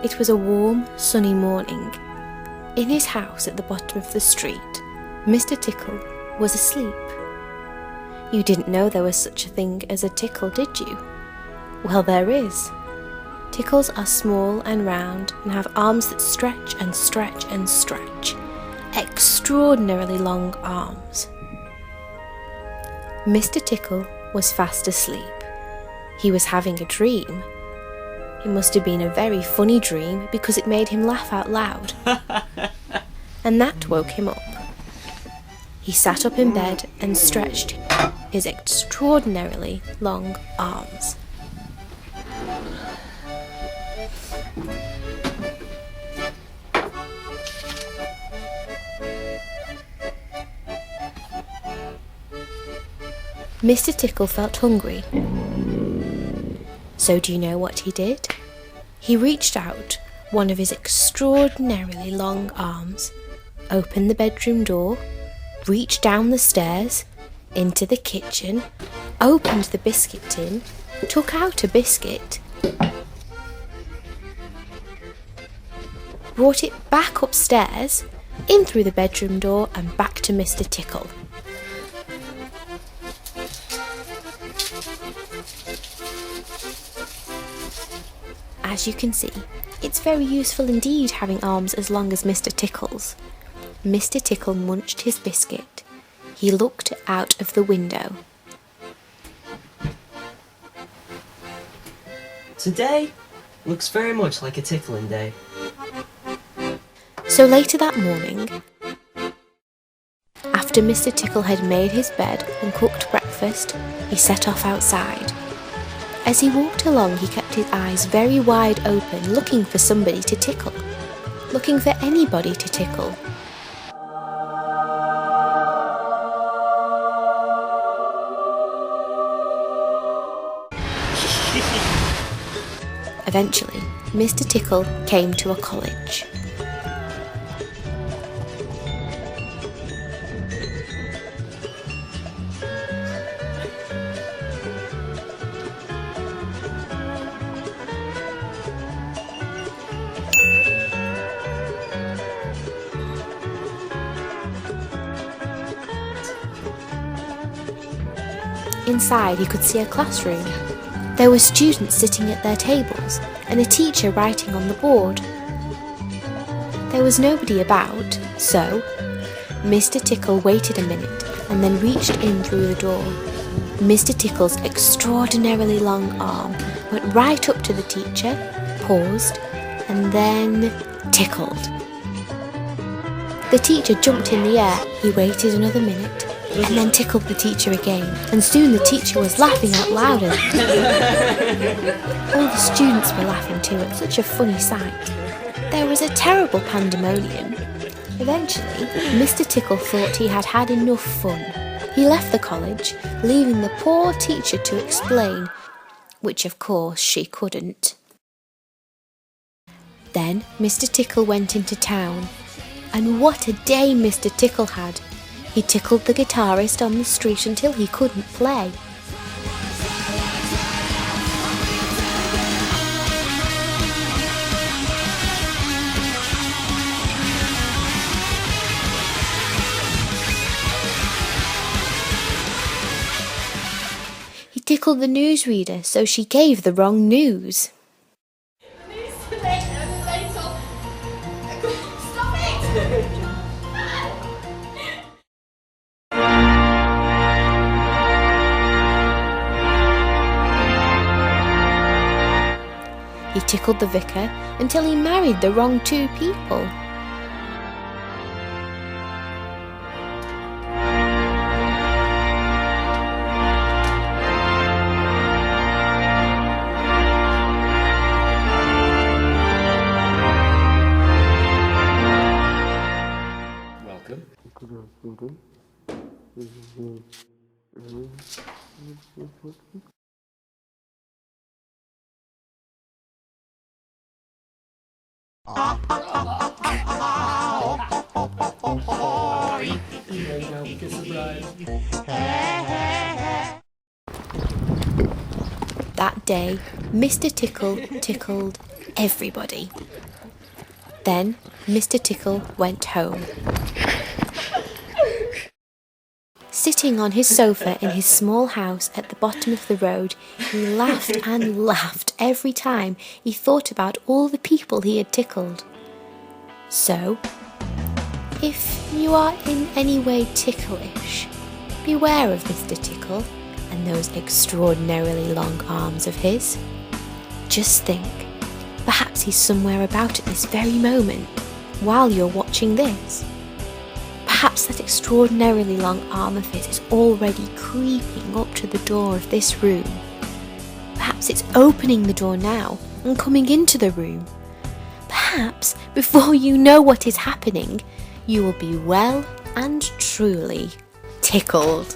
It was a warm, sunny morning. In his house at the bottom of the street, Mr. Tickle was asleep. You didn't know there was such a thing as a tickle, did you? Well, there is. Tickles are small and round and have arms that stretch and stretch and stretch. Extraordinarily long arms. Mr. Tickle was fast asleep. He was having a dream. It must have been a very funny dream because it made him laugh out loud. And that woke him up. He sat up in bed and stretched his extraordinarily long arms. Mr. Tickle felt hungry. So do you know what he did? He reached out one of his extraordinarily long arms, opened the bedroom door, reached down the stairs, into the kitchen, opened the biscuit tin, took out a biscuit, brought it back upstairs, in through the bedroom door and back to Mr. Tickle. As you can see, it's very useful indeed having arms as long as Mr. Tickle's. Mr. Tickle munched his biscuit. He looked out of the window. Today looks very much like a tickling day. So later that morning, after Mr. Tickle had made his bed and cooked breakfast, he set off outside. As he walked along, he kept his eyes very wide open, looking for somebody to tickle, looking for anybody to tickle. Eventually, Mr. Tickle came to a college. Inside, he could see a classroom. There were students sitting at their tables and a teacher writing on the board. There was nobody about, so Mr. Tickle waited a minute and then reached in through the door. Mr. Tickle's extraordinarily long arm went right up to the teacher, paused, and then tickled. The teacher jumped in the air. He waited another minute and then tickled the teacher again, and soon the teacher was laughing out louder. All the students were laughing too at such a funny sight. There was a terrible pandemonium. Eventually, Mr. Tickle thought he had had enough fun. He left the college, leaving the poor teacher to explain, which of course she couldn't. Then Mr. Tickle went into town, and what a day Mr. Tickle had! He tickled the guitarist on the street until he couldn't play. He tickled the newsreader, so she gave the wrong news. He tickled the vicar until he married the wrong two people. Welcome. that day, Mr. Tickle tickled everybody. Then Mr. Tickle went home. Sitting on his sofa in his small house at the bottom of the road, he laughed and laughed every time he thought about all the people he had tickled. So, if you are in any way ticklish, beware of Mr. Tickle and those extraordinarily long arms of his. Just think, perhaps he's somewhere about at this very moment, while you're watching this. Perhaps that extraordinarily long arm of his is already creeping up to the door of this room. Perhaps it's opening the door now and coming into the room. Perhaps, before you know what is happening, you will be well and truly tickled.